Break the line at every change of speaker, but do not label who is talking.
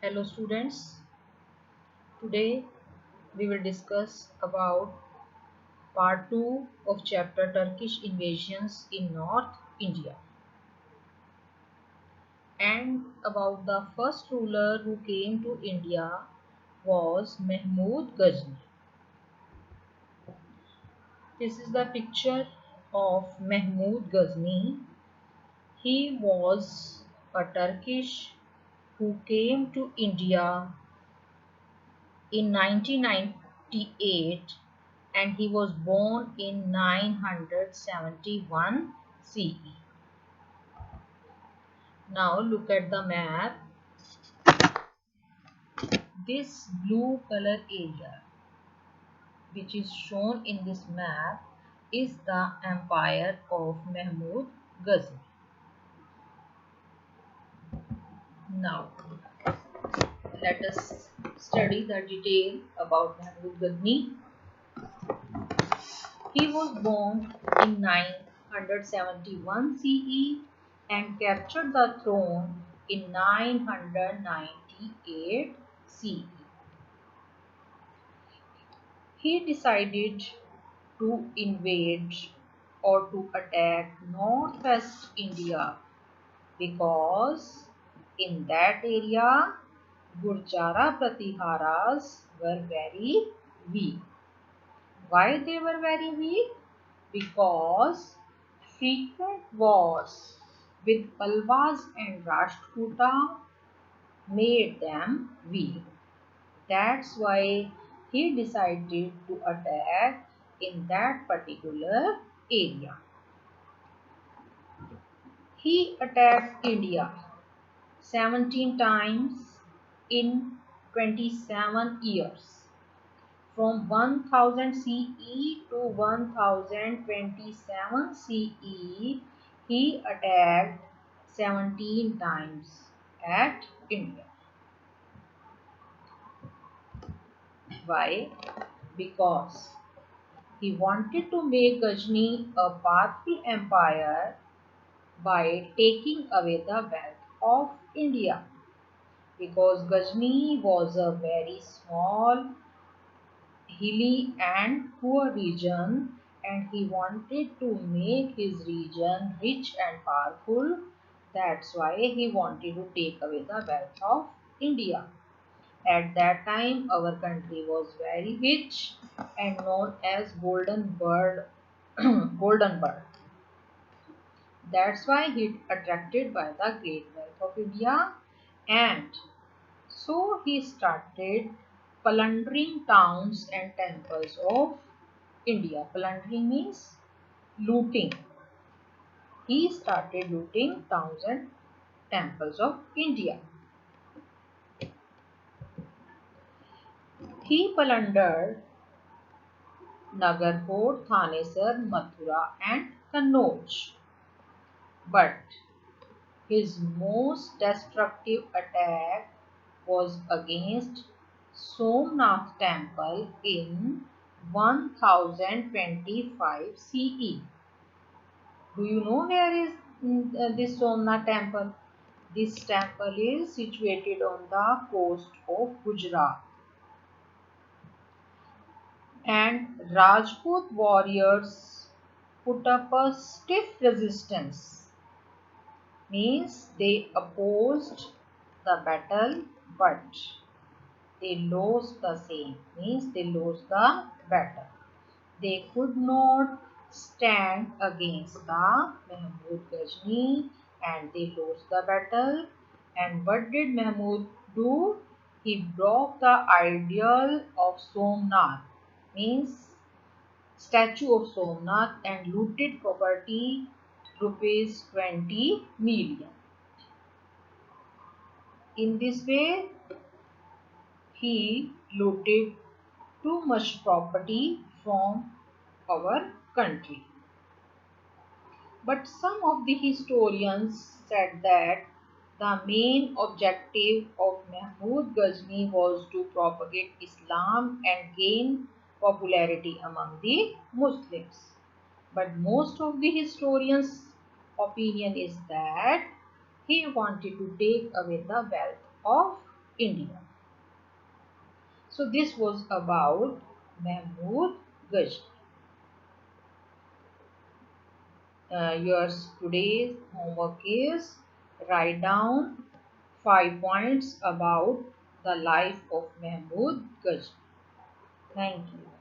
Hello students, today we will discuss about part 2 of chapter Turkish invasions in North India and about the first ruler who came to India was Mahmud Ghazni. This is the picture of Mahmud Ghazni. He was a Turkish who came to India in 1998 and he was born in 971 CE. Now look at the map. This blue color area which is shown in this map is the empire of Mahmud Ghazni. Now let us study the detail about Mahmud Ghazni. He was born in 971 CE and captured the throne in 998 CE. He decided to invade or to attack northwest India because in that area Gurjara Pratiharas were very weak. Why they were very weak? Because frequent wars with Palwas and Rashtrakuta made them weak. That's why he decided to attack in that particular area. He attacked India 17 times in 27 years. From 1000 CE to 1027 CE, he attacked 17 times at India. Why? Because he wanted to make Ghazni a powerful empire by taking away the wealth of India. Because Ghazni was a very small, hilly and poor region and he wanted to make his region rich and powerful. That's why he wanted to take away the wealth of India. At that time our country was very rich and known as golden bird. Golden bird. That's why he attracted by the great wealth of India, and so he started plundering towns and temples of India. Plundering means looting. He started looting towns and temples of India. He plundered Nagarkot, Thanesar, Mathura and Kannauj. But his most destructive attack was against Somnath temple in 1025 CE. Do you know where is this Somnath temple? This temple is situated on the coast of Gujarat. And Rajput warriors put up a stiff resistance. Means they opposed the battle but they lost the same. Means they lost the battle. They could not stand against the Mahmud Ghazni and they lost the battle. And what did Mahmud do? He broke the ideal of Somnath, means statue of Somnath, and looted property rupees 20 million. In this way, he looted too much property from our country. But some of the historians said that the main objective of Mahmud Ghazni was to propagate Islam and gain popularity among the Muslims. But most of the historians' opinion is that he wanted to take away the wealth of India. So this was about Mahmud Ghazni. Your today's homework is write down 5 points about the life of Mahmud Ghazni. Thank you.